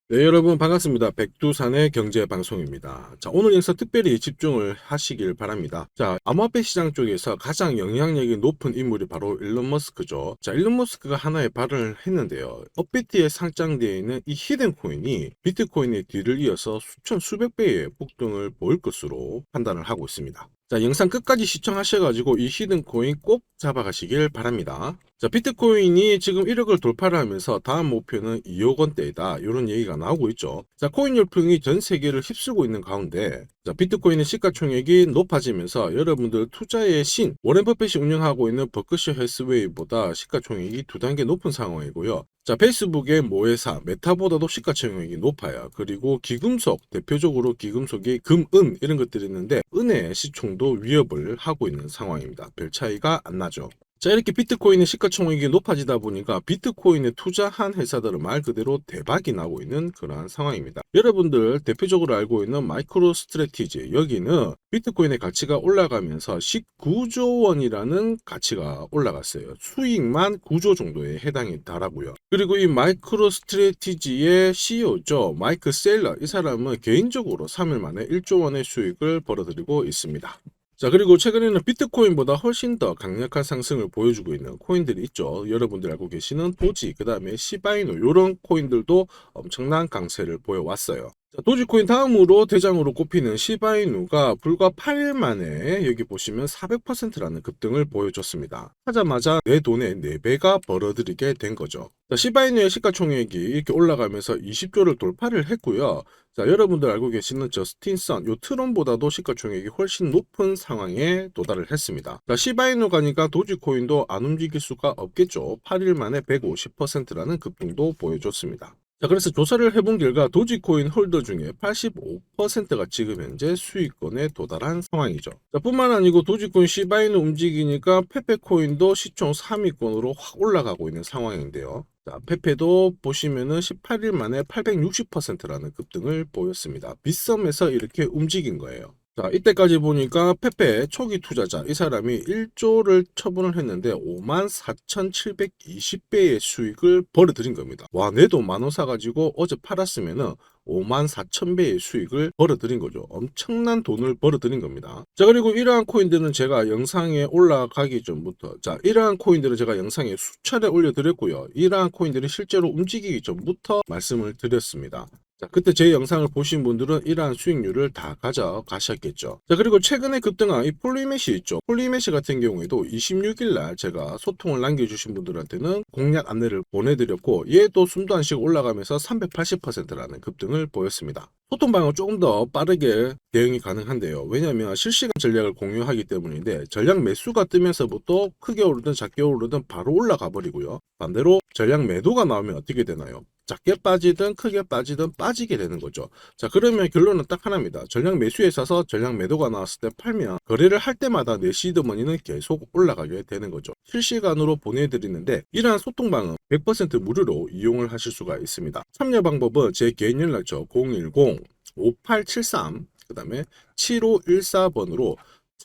네, 여러분 반갑습니다. 백두산의 경제방송입니다. 자, 오늘 영상 특별히 집중을 하시길 바랍니다. 자, 암호화폐 시장 쪽에서 가장 영향력이 높은 인물이 바로 일론 머스크죠. 자, 일론 머스크가 하나의 발언을 했는데요. 업비트에 상장되어 있는 이 히든코인이 비트코인의 뒤를 이어서 수천 수백 배의 폭등을 보일 것으로 판단을 하고 있습니다. 자, 영상 끝까지 시청하셔가지고 이 히든코인 꼭 잡아가시길 바랍니다. 자, 비트코인이 지금 1억을 돌파를 하면서 다음 목표는 2억 원대이다. 이런 얘기가 나오고 있죠. 자, 코인 열풍이 전 세계를 휩쓸고 있는 가운데 자, 비트코인의 시가총액이 높아지면서 여러분들 투자의 신 워렌 버핏이 운영하고 있는 버크셔 해스웨이보다 시가총액이 두 단계 높은 상황이고요. 자, 페이스북의 모회사 메타보다도 시가총액이 높아요. 그리고 기금속, 대표적으로 기금속이 금, 은 이런 것들이 있는데 은의 시총도 위협을 하고 있는 상황입니다. 별 차이가 안 나죠. 자, 이렇게 비트코인의 시가총액이 높아지다 보니까 비트코인에 투자한 회사들은 말 그대로 대박이 나고 있는 그러한 상황입니다. 여러분들 대표적으로 알고 있는 마이크로 스트래티지, 여기는 비트코인의 가치가 올라가면서 19조 원이라는 가치가 올라갔어요. 수익만 9조 정도에 해당이 달하고요. 그리고 이 마이크로 스트래티지의 CEO죠. 마이크 셀러, 이 사람은 개인적으로 3일 만에 1조 원의 수익을 벌어들이고 있습니다. 자, 그리고 최근에는 비트코인보다 훨씬 더 강력한 상승을 보여주고 있는 코인들이 있죠. 여러분들 알고 계시는 도지, 그 다음에 시바이노, 이런 코인들도 엄청난 강세를 보여왔어요. 자, 도지코인 다음으로 대장으로 꼽히는 시바이누가 불과 8일 만에 여기 보시면 400%라는 급등을 보여줬습니다. 하자마자 내 돈의 4배가 벌어들이게 된 거죠. 자, 시바이누의 시가총액이 이렇게 올라가면서 20조를 돌파를 했고요. 자, 여러분들 알고 계시는 저스틴 선, 요 트론보다도 시가총액이 훨씬 높은 상황에 도달을 했습니다. 자, 시바이누 가니까 도지코인도 안 움직일 수가 없겠죠. 8일 만에 150%라는 급등도 보여줬습니다. 자, 그래서 조사를 해본 결과 도지코인 홀더 중에 85%가 지금 현재 수익권에 도달한 상황이죠. 자, 뿐만 아니고 도지코인 시바이누 움직이니까 페페코인도 시총 3위권으로 확 올라가고 있는 상황인데요. 자, 페페도 보시면은 18일 만에 860%라는 급등을 보였습니다. 빗썸에서 이렇게 움직인 거예요. 자, 이때까지 보니까 페페 초기 투자자 이 사람이 1조를 처분을 했는데 54,720배의 수익을 벌어들인 겁니다. 와, 내 돈 만 원 사가지고 어제 팔았으면은 54,000배의 수익을 벌어들인 거죠. 엄청난 돈을 벌어들인 겁니다. 자, 그리고 이러한 코인들은 제가 영상에 올라가기 전부터 이러한 코인들은 제가 영상에 수차례 올려드렸고요. 이러한 코인들이 실제로 움직이기 전부터 말씀을 드렸습니다. 자, 그때 제 영상을 보신 분들은 이러한 수익률을 다 가져가셨겠죠. 자, 그리고 최근에 급등한 이 폴리메시 있죠. 폴리메시 같은 경우에도 26일 날 제가 소통을 남겨주신 분들한테는 공략 안내를 보내드렸고 얘도 숨도 안 쉬고 올라가면서 380%라는 급등을 보였습니다. 소통 방향은 조금 더 빠르게 대응이 가능한데요. 왜냐하면 실시간 전략을 공유하기 때문인데 전략 매수가 뜨면서부터 크게 오르든 작게 오르든 바로 올라가 버리고요. 반대로 전략 매도가 나오면 어떻게 되나요? 작게 빠지든 크게 빠지든 빠지게 되는 거죠. 자, 그러면 결론은 딱 하나입니다. 전략 매수에 있어서 전략 매도가 나왔을 때 팔면 거래를 할 때마다 내 시드머니는 계속 올라가게 되는 거죠. 실시간으로 보내드리는데 이러한 소통방은 100% 무료로 이용을 하실 수가 있습니다. 참여 방법은 제 개인 연락처 010-5873 그 다음에 7514번으로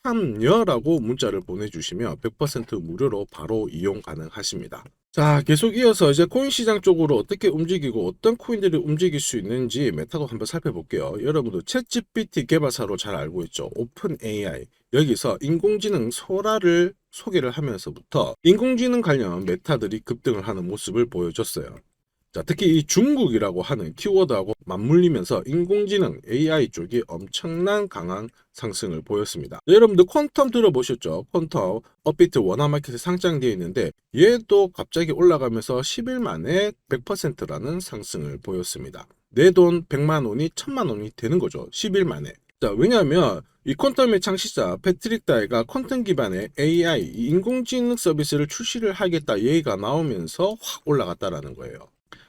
참여라고 문자를 보내주시면 100% 무료로 바로 이용 가능하십니다. 자, 계속 이어서 이제 코인 시장 쪽으로 어떻게 움직이고 어떤 코인들이 움직일 수 있는지 메타도 한번 살펴볼게요. 여러분도 챗GPT 개발사로 잘 알고 있죠. 오픈 AI. 여기서 인공지능 소라를 소개를 하면서부터 인공지능 관련 메타들이 급등을 하는 모습을 보여줬어요. 자, 특히 이 중국이라고 하는 키워드하고 맞물리면서 인공지능 AI 쪽이 엄청난 강한 상승을 보였습니다. 여러분들 퀀텀 들어보셨죠? 퀀텀 업비트 원화마켓에 상장되어 있는데 얘도 갑자기 올라가면서 10일 만에 100%라는 상승을 보였습니다. 내 돈 100만 원이 1000만 원이 되는 거죠. 10일 만에. 자, 왜냐하면 이 퀀텀의 창시자 패트릭 다이가 퀀텀 기반의 AI 인공지능 서비스를 출시를 하겠다 얘기가 나오면서 확 올라갔다라는 거예요.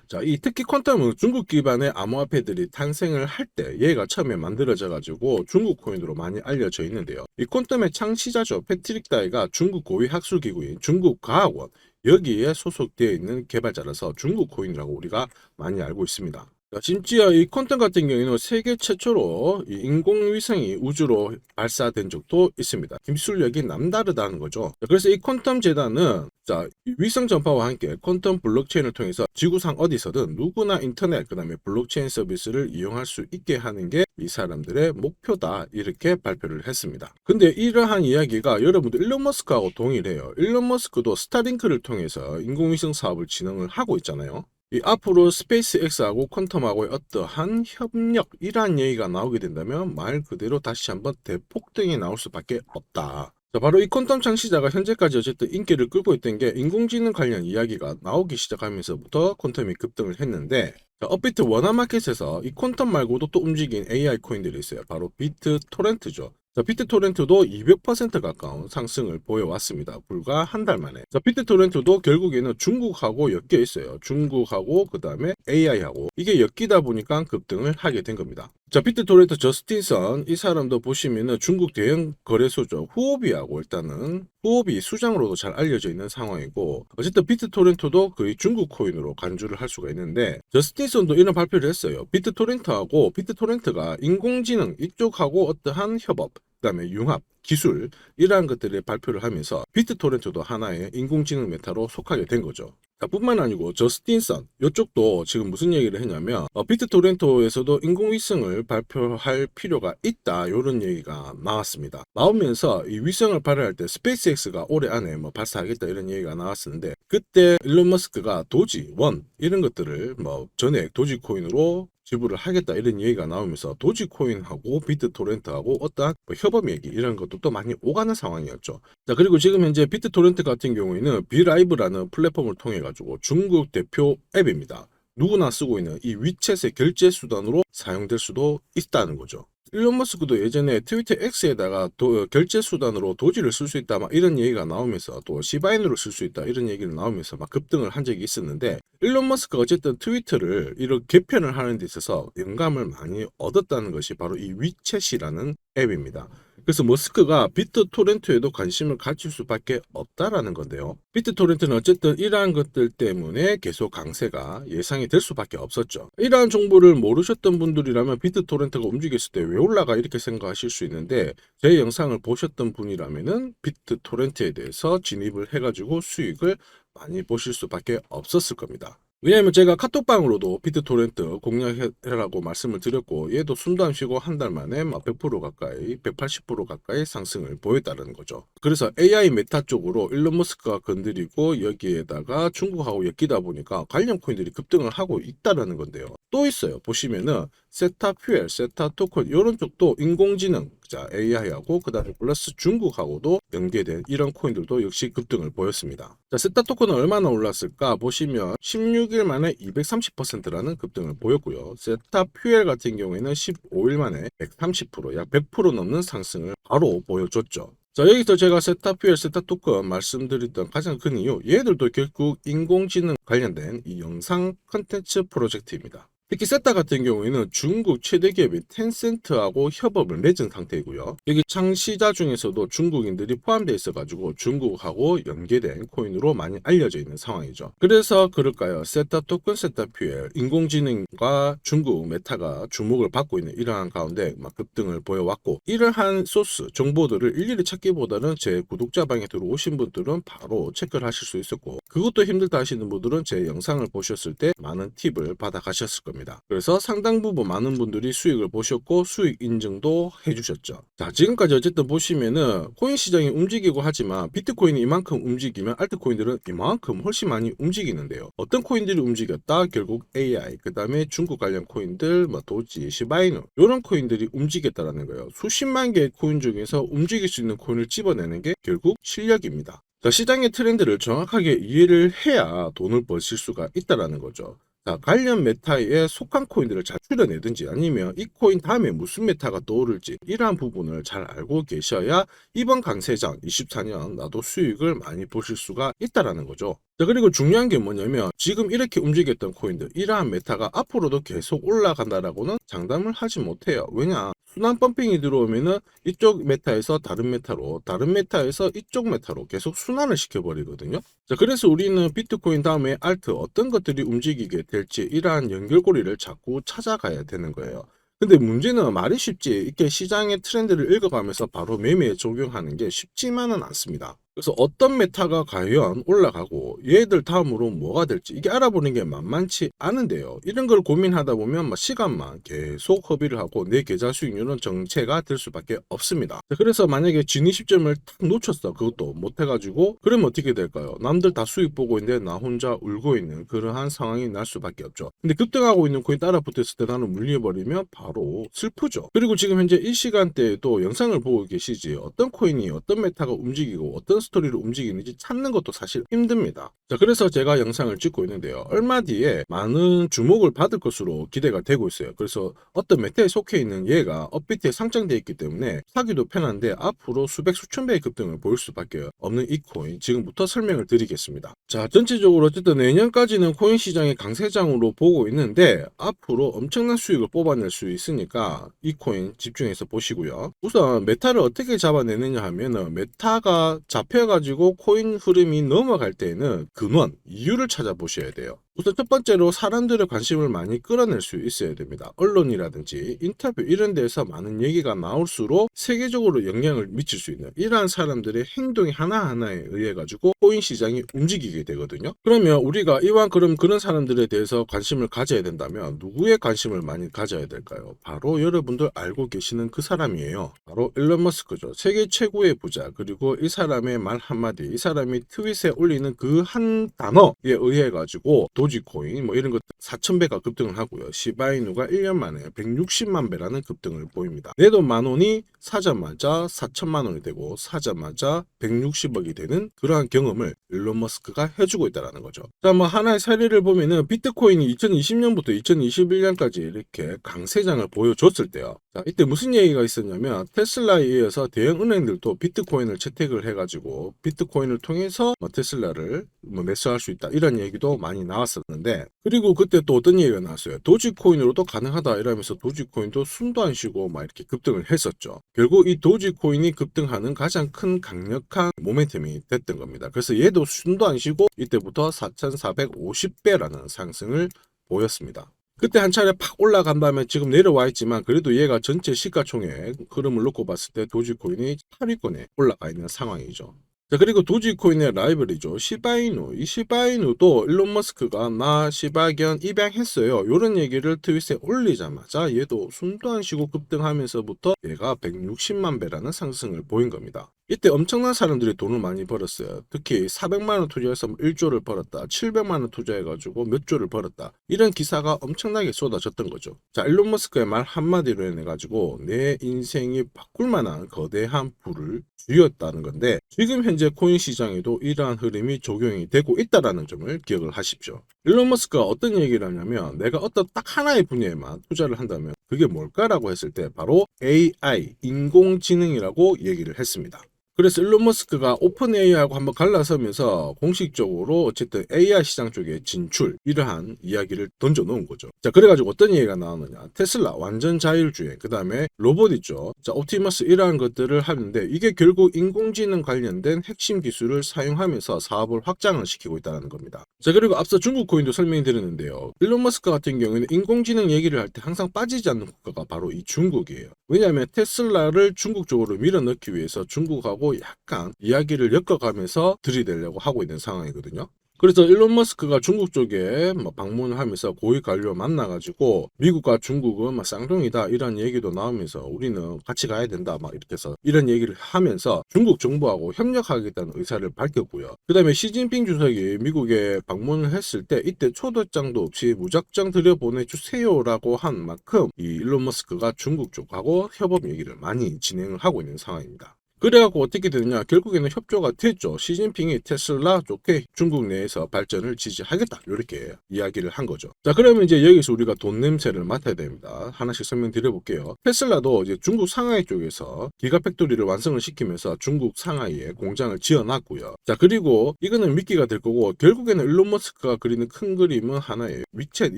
자, 이 특히 퀀텀은 중국 기반의 암호화폐들이 탄생을 할 때 얘가 처음에 만들어져 가지고 중국 코인으로 많이 알려져 있는데요. 이 퀀텀의 창시자죠. 패트릭 다이가 중국 고위 학술 기구인 중국과학원 여기에 소속되어 있는 개발자라서 중국 코인이라고 우리가 많이 알고 있습니다. 자, 심지어 이 퀀텀 같은 경우에는 세계 최초로 이 인공위성이 우주로 발사된 적도 있습니다. 기술력이 남다르다는 거죠. 자, 그래서 이 퀀텀 재단은 자, 이 위성 전파와 함께 퀀텀 블록체인을 통해서 지구상 어디서든 누구나 인터넷 그다음에 블록체인 서비스를 이용할 수 있게 하는 게 이 사람들의 목표다 이렇게 발표를 했습니다. 근데 이러한 이야기가 여러분들 일론 머스크하고 동일해요. 일론 머스크도 스타링크를 통해서 인공위성 사업을 진행을 하고 있잖아요. 이 앞으로 스페이스X하고 퀀텀하고의 어떠한 협력 이러한 얘기가 나오게 된다면 말 그대로 다시 한번 대폭등이 나올 수밖에 없다. 자, 바로 이 퀀텀 창시자가 현재까지 어쨌든 인기를 끌고 있던 게 인공지능 관련 이야기가 나오기 시작하면서부터 퀀텀이 급등을 했는데, 자, 업비트 원화마켓에서 이 퀀텀 말고도 또 움직인 AI 코인들이 있어요. 바로 비트 토렌트죠. 자, 비트토렌트도 200% 가까운 상승을 보여왔습니다. 불과 한 달 만에. 자, 비트토렌트도 결국에는 중국하고 엮여 있어요. 중국하고 그 다음에 AI하고 이게 엮이다 보니까 급등을 하게 된 겁니다. 자, 비트토렌트 저스틴선 이 사람도 보시면은 중국 대형 거래소죠. 후오비하고 일단은 후오비 수장으로도 잘 알려져 있는 상황이고, 어쨌든 비트토렌트도 거의 중국 코인으로 간주를 할 수가 있는데, 저스틴선도 이런 발표를 했어요. 비트토렌트하고 비트토렌트가 인공지능 이쪽하고 어떠한 협업, 그다음에 융합, 기술 이러한 것들을 발표를 하면서 비트토렌트도 하나의 인공지능 메타로 속하게 된 거죠. 뿐만 아니고 저스틴선 이쪽도 지금 무슨 얘기를 했냐면 비트토렌토에서도 인공위성을 발표할 필요가 있다 이런 얘기가 나왔습니다. 나오면서 이 위성을 발사할 때 스페이스X가 올해 안에 뭐 발사하겠다 이런 얘기가 나왔었는데, 그때 일론 머스크가 도지, 원 이런 것들을 뭐 전액 도지코인으로 지불을 하겠다 이런 얘기가 나오면서 도지코인하고 비트토렌트하고 어떠한 뭐 협업 얘기 이런 것도 또 많이 오가는 상황이었죠. 자, 그리고 지금 현재 비트토렌트 같은 경우에는 비라이브라는 플랫폼을 통해 가지고 중국 대표 앱입니다. 누구나 쓰고 있는 이 위챗의 결제 수단으로 사용될 수도 있다는 거죠. 일론 머스크도 예전에 트위터 X에다가 결제 수단으로 도지를 쓸 수 있다 막 이런 얘기가 나오면서, 또 시바인으로 쓸 수 있다 이런 얘기를 나오면서 막 급등을 한 적이 있었는데, 일론 머스크가 어쨌든 트위터를 이런 개편을 하는 데 있어서 영감을 많이 얻었다는 것이 바로 이 위챗이라는 앱입니다. 그래서 머스크가 비트토렌트에도 관심을 가질 수밖에 없다라는 건데요. 비트토렌트는 어쨌든 이러한 것들 때문에 계속 강세가 예상이 될 수밖에 없었죠. 이러한 정보를 모르셨던 분들이라면 비트토렌트가 움직였을 때 왜 올라가 이렇게 생각하실 수 있는데, 제 영상을 보셨던 분이라면은 비트토렌트에 대해서 진입을 해가지고 수익을 많이 보실 수밖에 없었을 겁니다. 왜냐하면 제가 카톡방으로도 비트토렌트 공략해라고 말씀을 드렸고, 얘도 숨도 안 쉬고 한 달 만에 막 100% 가까이 180% 가까이 상승을 보였다는 거죠. 그래서 AI 메타 쪽으로 일론 머스크가 건드리고 여기에다가 중국하고 엮이다 보니까 관련 코인들이 급등을 하고 있다는 건데요. 또 있어요. 보시면은 세타 퓨엘, 세타 토큰 이런 쪽도 인공지능, 자 AI하고 그다음에 플러스 중국하고도 연계된 이런 코인들도 역시 급등을 보였습니다. 자, 세타 토큰은 얼마나 올랐을까 보시면 16일 만에 230%라는 급등을 보였고요. 세타 퓨엘 같은 경우에는 15일 만에 130%, 약 100% 넘는 상승을 바로 보여줬죠. 자, 여기서 제가 세타 퓨엘, 세타 토큰 말씀드렸던 가장 큰 이유, 얘들도 결국 인공지능 관련된 이 영상 컨텐츠 프로젝트입니다. 특히 세타 같은 경우에는 중국 최대 기업인 텐센트하고 협업을 맺은 상태이고요. 여기 창시자 중에서도 중국인들이 포함되어 있어가지고 중국하고 연계된 코인으로 많이 알려져 있는 상황이죠. 그래서 그럴까요? 세타 토큰, 세타 퓨엘, 인공지능과 중국 메타가 주목을 받고 있는 이러한 가운데 막 급등을 보여왔고, 이러한 소스, 정보들을 일일이 찾기보다는 제 구독자방에 들어오신 분들은 바로 체크를 하실 수 있었고, 그것도 힘들다 하시는 분들은 제 영상을 보셨을 때 많은 팁을 받아 가셨을 겁니다. 그래서 상당 부분 많은 분들이 수익을 보셨고 수익 인증도 해주셨죠. 자, 지금까지 어쨌든 보시면은 코인 시장이 움직이고 하지만 비트코인이 이만큼 움직이면 알트코인들은 이만큼 훨씬 많이 움직이는데요. 어떤 코인들이 움직였다? 결국 AI, 그 다음에 중국 관련 코인들, 뭐 도지, 시바이누 이런 코인들이 움직였다라는 거예요. 수십만 개의 코인 중에서 움직일 수 있는 코인을 집어내는 게 결국 실력입니다. 자, 시장의 트렌드를 정확하게 이해를 해야 돈을 버실 수가 있다라는 거죠. 자, 관련 메타에 속한 코인들을 잘 추려내든지 아니면 이 코인 다음에 무슨 메타가 떠오를지 이러한 부분을 잘 알고 계셔야 이번 강세장 24년 나도 수익을 많이 보실 수가 있다라는 거죠. 자, 그리고 중요한 게 뭐냐면 지금 이렇게 움직였던 코인들 이러한 메타가 앞으로도 계속 올라간다라고는 장담을 하지 못해요. 왜냐? 순환 펌핑이 들어오면은 이쪽 메타에서 다른 메타로, 다른 메타에서 이쪽 메타로 계속 순환을 시켜버리거든요. 자, 그래서 우리는 비트코인 다음에 알트 어떤 것들이 움직이게 될지 이러한 연결고리를 자꾸 찾아가야 되는 거예요. 근데 문제는 말이 쉽지 이렇게 시장의 트렌드를 읽어가면서 바로 매매에 적용하는 게 쉽지만은 않습니다. 그래서 어떤 메타가 과연 올라가고 얘들 다음으로 뭐가 될지 이게 알아보는 게 만만치 않은데요. 이런 걸 고민하다 보면 시간만 계속 허비를 하고 내 계좌 수익률은 정체가 될 수밖에 없습니다. 그래서 만약에 진입 시점을 탁 놓쳤어. 그것도 못해가지고 그러면 어떻게 될까요? 남들 다 수익 보고 있는데 나 혼자 울고 있는 그러한 상황이 날 수밖에 없죠. 근데 급등하고 있는 코인 따라 붙었을 때 나는 물려버리면 바로 슬프죠. 그리고 지금 현재 이 시간대에도 영상을 보고 계시지 어떤 코인이 어떤 메타가 움직이고 어떤 스토리로 움직이는지 찾는 것도 사실 힘듭니다. 자, 그래서 제가 영상을 찍고 있는데요. 얼마 뒤에 많은 주목을 받을 것으로 기대가 되고 있어요. 그래서 어떤 메타에 속해 있는 얘가 업비트에 상장되어 있기 때문에 사기도 편한데 앞으로 수백 수천 배의 급등을 보일 수밖에 없는 이 코인 지금부터 설명을 드리겠습니다. 자, 전체적으로 어쨌든 내년까지는 코인 시장의 강세장으로 보고 있는데 앞으로 엄청난 수익을 뽑아낼 수 있으니까 이 코인 집중해서 보시고요. 우선 메타를 어떻게 잡아내느냐 하면은 메타가 잡혀가지고 코인 흐름이 넘어갈 때에는 근원, 이유를 찾아보셔야 돼요. 우선 첫 번째로 사람들의 관심을 많이 끌어낼 수 있어야 됩니다. 언론이라든지 인터뷰 이런 데서 많은 얘기가 나올수록 세계적으로 영향을 미칠 수 있는 이러한 사람들의 행동이 하나하나에 의해 가지고 코인 시장이 움직이게 되거든요. 그러면 우리가 이왕 그런 사람들에 대해서 관심을 가져야 된다면 누구의 관심을 많이 가져야 될까요? 바로 여러분들 알고 계시는 그 사람이에요. 바로 일론 머스크죠. 세계 최고의 부자. 그리고 이 사람의 말 한마디, 이 사람이 트윗에 올리는 그 한 단어에 의해 가지고 도지코인 이런 것 4,000배가 급등을 하고요. 시바이누가 1년 만에 160만 배라는 급등을 보입니다. 내 돈 만 원이 사자마자 4천만 원이 되고 사자마자 160억이 되는 그러한 경험을 일론 머스크가 해주고 있다는 거죠. 자, 하나의 사례를 보면은 비트코인이 2020년부터 2021년까지 이렇게 강세장을 보여줬을 때요. 자, 이때 무슨 얘기가 있었냐면 테슬라에 이어서 대형 은행들도 비트코인을 채택을 해가지고 비트코인을 통해서 테슬라를 매수할 수 있다 이런 얘기도 많이 나왔었는데, 그리고 그때 또 어떤 얘기가 나왔어요. 도지코인으로도 가능하다 이러면서 도지코인도 숨도 안 쉬고 이렇게 급등을 했었죠. 결국 이 도지코인이 급등하는 가장 큰 강력한 모멘텀이 됐던 겁니다. 그래서 얘도 숨도 안 쉬고 이때부터 4,450배라는 상승을 보였습니다. 그때 한 차례 팍 올라간 다음에 지금 내려와 있지만 그래도 얘가 전체 시가총액 흐름을 놓고 봤을 때 도지코인이 8위권에 올라가 있는 상황이죠. 자, 그리고 도지코인의 라이벌이죠. 시바이누. 이 시바이누도 일론 머스크가 나 시바견 입양했어요. 이런 얘기를 트윗에 올리자마자 얘도 숨도 안 쉬고 급등하면서부터 얘가 160만 배라는 상승을 보인 겁니다. 이때 엄청난 사람들이 돈을 많이 벌었어요. 특히 400만 원 투자해서 1조를 벌었다. 700만 원 투자해가지고 몇 조를 벌었다. 이런 기사가 엄청나게 쏟아졌던 거죠. 자, 일론 머스크의 말 한마디로 해가지고 내 인생이 바꿀 만한 거대한 불을 쥐었다는 건데, 지금 현재 코인 시장에도 이러한 흐름이 적용이 되고 있다는 점을 기억을 하십시오. 일론 머스크가 어떤 얘기를 하냐면 내가 어떤 딱 하나의 분야에만 투자를 한다면 그게 뭘까라고 했을 때 바로 AI, 인공지능이라고 얘기를 했습니다. 그래서 일론 머스크가 오픈 AI하고 한번 갈라서면서 공식적으로 어쨌든 AI 시장 쪽에 진출 이러한 이야기를 던져 놓은 거죠. 자, 그래가지고 어떤 얘기가 나오느냐. 테슬라 완전 자율주행, 그 다음에 로봇 있죠. 자, 옵티머스 이러한 것들을 하는데 이게 결국 인공지능 관련된 핵심 기술을 사용하면서 사업을 확장을 시키고 있다는 겁니다. 자, 그리고 앞서 중국 코인도 설명이 드렸는데요. 일론 머스크 같은 경우에는 인공지능 얘기를 할 때 항상 빠지지 않는 국가가 바로 이 중국이에요. 왜냐하면 테슬라를 중국 쪽으로 밀어넣기 위해서 중국하고 약간 이야기를 엮어가면서 들이대려고 하고 있는 상황이거든요. 그래서 일론 머스크가 중국 쪽에 방문을 하면서 고위 관료 만나가지고 미국과 중국은 쌍둥이다 이런 얘기도 나오면서 우리는 같이 가야 된다 이렇게 해서 이런 얘기를 하면서 중국 정부하고 협력하겠다는 의사를 밝혔고요. 그 다음에 시진핑 주석이 미국에 방문을 했을 때 이때 초대장도 없이 무작정 들여보내주세요라고 한 만큼 이 일론 머스크가 중국 쪽하고 협업 얘기를 많이 진행을 하고 있는 상황입니다. 그래갖고 어떻게 되느냐, 결국에는 협조가 됐죠. 시진핑이 테슬라 쪽에 중국 내에서 발전을 지지하겠다 이렇게 이야기를 한 거죠. 자, 그러면 이제 여기서 우리가 돈 냄새를 맡아야 됩니다. 하나씩 설명드려 볼게요. 테슬라도 이제 중국 상하이 쪽에서 기가팩토리를 완성을 시키면서 중국 상하이에 공장을 지어놨고요. 자, 그리고 이거는 미끼가 될 거고 결국에는 일론 머스크가 그리는 큰 그림은 하나의 위챗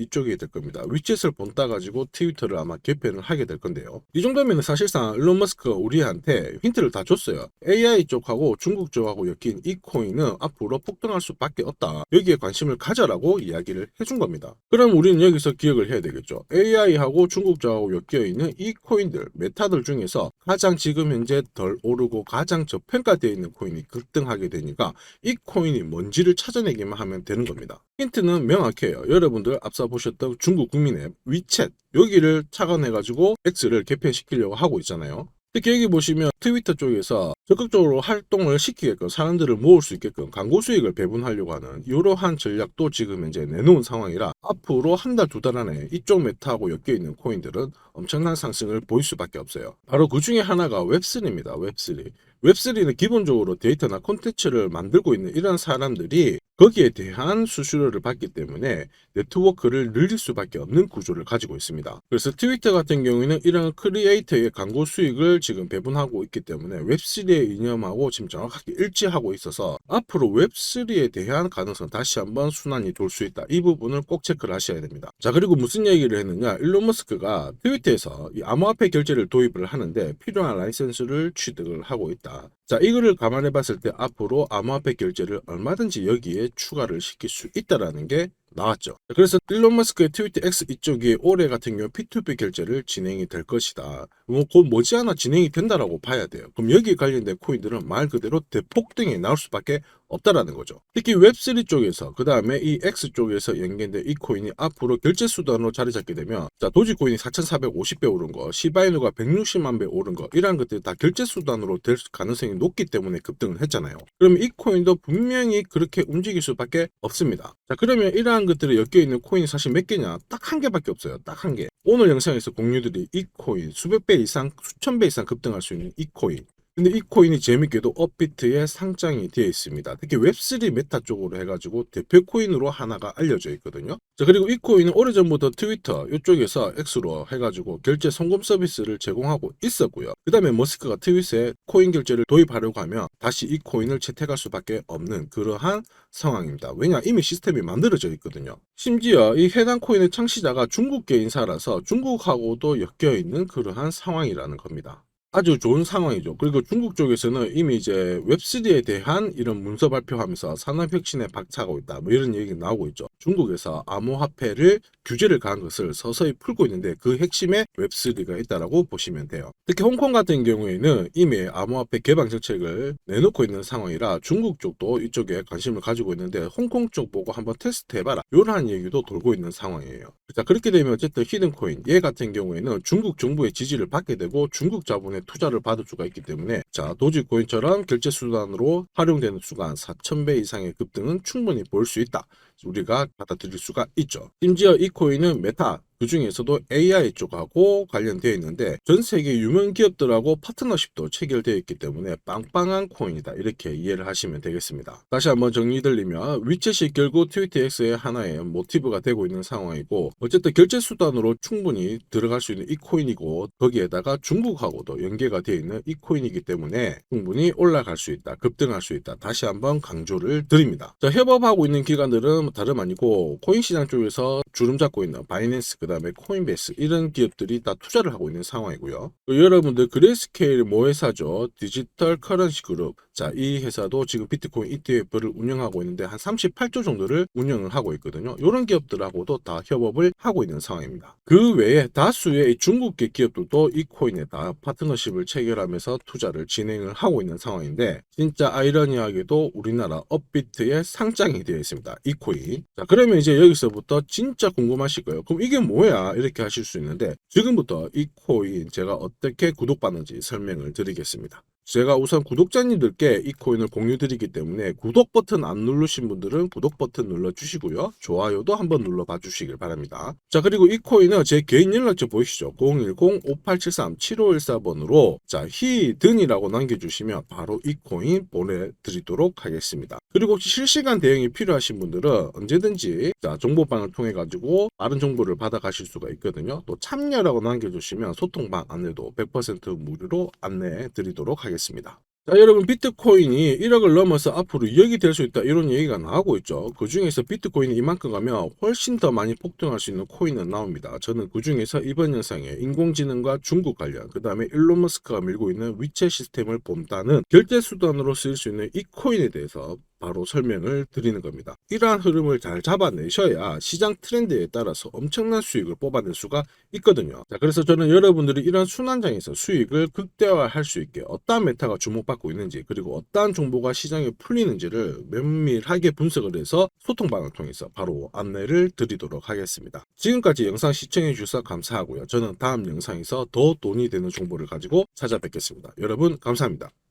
이쪽이 될 겁니다. 위챗을 본따 가지고 트위터를 아마 개편을 하게 될 건데요. 이 정도면 사실상 일론 머스크가 우리한테 힌트를 다 줬 줬어요. AI 쪽하고 중국 쪽하고 엮인 이 코인은 앞으로 폭등할 수밖에 없다. 여기에 관심을 가져라고 이야기를 해준 겁니다. 그럼 우리는 여기서 기억을 해야 되겠죠. AI하고 중국 쪽하고 엮여 있는 이 코인들, 메타들 중에서 가장 지금 현재 덜 오르고 가장 저평가되어 있는 코인이 급등하게 되니까 이 코인이 뭔지를 찾아내기만 하면 되는 겁니다. 힌트는 명확해요. 여러분들 앞서 보셨던 중국 국민앱 위챗 여기를 착안해가지고 X를 개편시키려고 하고 있잖아요. 특히 여기 보시면 트위터 쪽에서 적극적으로 활동을 시키게끔 사람들을 모을 수 있게끔 광고 수익을 배분하려고 하는 이러한 전략도 지금 현재 내놓은 상황이라 앞으로 한 달, 두 달 안에 이쪽 메타하고 엮여있는 코인들은 엄청난 상승을 보일 수밖에 없어요. 바로 그 중에 하나가 웹3입니다. 웹3. 웹3는 기본적으로 데이터나 콘텐츠를 만들고 있는 이런 사람들이 거기에 대한 수수료를 받기 때문에 네트워크를 늘릴 수밖에 없는 구조를 가지고 있습니다. 그래서 트위터 같은 경우에는 이런 크리에이터의 광고 수익을 지금 배분하고 있기 때문에 웹3의 이념하고 지금 정확하게 일치하고 있어서 앞으로 웹3에 대한 가능성 다시 한번 순환이 돌 수 있다. 이 부분을 꼭 체크를 하셔야 됩니다. 자, 그리고 무슨 얘기를 했느냐. 일론 머스크가 트위터에서 이 암호화폐 결제를 도입을 하는데 필요한 라이센스를 취득을 하고 있다. 자, 이거를 감안해 봤을 때 앞으로 암호화폐 결제를 얼마든지 여기에 추가를 시킬 수 있다라는 게 나왔죠. 그래서 일론 머스크의 트위터 X 이쪽이 올해 같은 경우 P2P 결제를 진행이 될 것이다. 곧 머지않아 진행이 된다라고 봐야 돼요. 그럼 여기에 관련된 코인들은 말 그대로 대폭등이 나올 수밖에 없다라는 거죠. 특히 웹3 쪽에서 그 다음에 이 X 쪽에서 연계된 이 코인이 앞으로 결제 수단으로 자리 잡게 되면 자, 도지코인이 4,450배 오른 거, 시바이누가 160만 배 오른 거 이러한 것들이 다 결제 수단으로 될 가능성이 높기 때문에 급등을 했잖아요. 그러면 이 코인도 분명히 그렇게 움직일 수밖에 없습니다. 자, 그러면 이러한 것들이 엮여 있는 코인이 사실 몇 개냐? 딱 한 개밖에 없어요. 딱 한 개. 오늘 영상에서 공유들이 이 코인 수백 배 이상, 수천 배 이상 급등할 수 있는 이 코인. 근데 이 코인이 재밌게도 업비트에 상장이 되어 있습니다. 특히 웹3 메타 쪽으로 해가지고 대표 코인으로 하나가 알려져 있거든요. 자, 그리고 이 코인은 오래전부터 트위터 이쪽에서 X로 해가지고 결제 송금 서비스를 제공하고 있었고요. 그 다음에 머스크가 트윗에 코인 결제를 도입하려고 하면 다시 이 코인을 채택할 수밖에 없는 그러한 상황입니다. 왜냐? 이미 시스템이 만들어져 있거든요. 심지어 이 해당 코인의 창시자가 중국계 인사라서 중국하고도 엮여 있는 그러한 상황이라는 겁니다. 아주 좋은 상황이죠. 그리고 중국 쪽에서는 이미 이제 웹3에 대한 이런 문서 발표하면서 산업혁신에 박차고 있다. 뭐 이런 얘기가 나오고 있죠. 중국에서 암호화폐를 규제를 가한 것을 서서히 풀고 있는데 그 핵심에 웹3가 있다라고 보시면 돼요. 특히 홍콩 같은 경우에는 이미 암호화폐 개방 정책을 내놓고 있는 상황이라 중국 쪽도 이쪽에 관심을 가지고 있는데 홍콩 쪽 보고 한번 테스트 해봐라. 이러한 얘기도 돌고 있는 상황이에요. 자, 그렇게 되면 어쨌든 히든코인 얘 같은 경우에는 중국 정부의 지지를 받게 되고 중국 자본의 투자를 받을 수가 있기 때문에 자, 도지코인처럼 결제 수단으로 활용되는 수가 4,000배 이상의 급등은 충분히 볼 수 있다. 우리가 받아들일 수가 있죠. 심지어 이 코인은 메타 그 중에서도 AI 쪽하고 관련되어 있는데 전 세계 유명 기업들하고 파트너십도 체결되어 있기 때문에 빵빵한 코인이다. 이렇게 이해를 하시면 되겠습니다. 다시 한번 정리드리면 위챗이 결국 트위터 X의 하나의 모티브가 되고 있는 상황이고 어쨌든 결제 수단으로 충분히 들어갈 수 있는 이 코인이고 거기에다가 중국하고도 연계가 되어 있는 이 코인이기 때문에 충분히 올라갈 수 있다. 급등할 수 있다. 다시 한번 강조를 드립니다. 자, 협업하고 있는 기관들은 다름 아니고 코인 시장 쪽에서 주름 잡고 있는 바이낸스 그 다음에 코인베이스 이런 기업들이 다 투자를 하고 있는 상황이고요. 여러분들 그레이스케일 모회사죠. 디지털 커런시 그룹. 자, 이 회사도 지금 비트코인 ETF를 운영하고 있는데 한 38조 정도를 운영을 하고 있거든요. 이런 기업들하고도 다 협업을 하고 있는 상황입니다. 그 외에 다수의 중국계 기업들도 이 코인에 다 파트너십을 체결하면서 투자를 진행을 하고 있는 상황인데 진짜 아이러니하게도 우리나라 업비트에 상장이 되어 있습니다. 이 코인. 자, 그러면 이제 여기서부터 진짜 궁금하실 거예요. 그럼 이게 뭐야? 이렇게 하실 수 있는데 지금부터 이 코인 제가 어떻게 구독받는지 설명을 드리겠습니다. 제가 우선 구독자님들께 이 코인을 공유 드리기 때문에 구독 버튼 안 누르신 분들은 구독 버튼 눌러 주시고요. 좋아요도 한번 눌러 봐 주시길 바랍니다. 자, 그리고 이 코인은 제 개인 연락처 보이시죠? 010-5873-7514번으로 자, 히든이라고 남겨주시면 바로 이 코인 보내드리도록 하겠습니다. 그리고 혹시 실시간 대응이 필요하신 분들은 언제든지 자, 정보방을 통해 가지고 빠른 정보를 받아 가실 수가 있거든요. 또 참여라고 남겨주시면 소통방 안내도 100% 무료로 안내해 드리도록 하겠습니다. 자, 여러분, 비트코인이 1억을 넘어서 앞으로 2억이 될 수 있다, 이런 얘기가 나오고 있죠. 그 중에서 비트코인이 이만큼 가면 훨씬 더 많이 폭등할 수 있는 코인은 나옵니다. 저는 그 중에서 이번 영상에 인공지능과 중국 관련, 그 다음에 일론 머스크가 밀고 있는 위챗 시스템을 본다는 결제 수단으로 쓰일 수 있는 이 코인에 대해서 바로 설명을 드리는 겁니다. 이러한 흐름을 잘 잡아내셔야 시장 트렌드에 따라서 엄청난 수익을 뽑아낼 수가 있거든요. 자, 그래서 저는 여러분들이 이런 순환장에서 수익을 극대화할 수 있게 어떠한 메타가 주목받고 있는지, 그리고 어떠한 정보가 시장에 풀리는지를 면밀하게 분석을 해서 소통방을 통해서 바로 안내를 드리도록 하겠습니다. 지금까지 영상 시청해 주셔서 감사하고요. 저는 다음 영상에서 더 돈이 되는 정보를 가지고 찾아뵙겠습니다. 여러분, 감사합니다.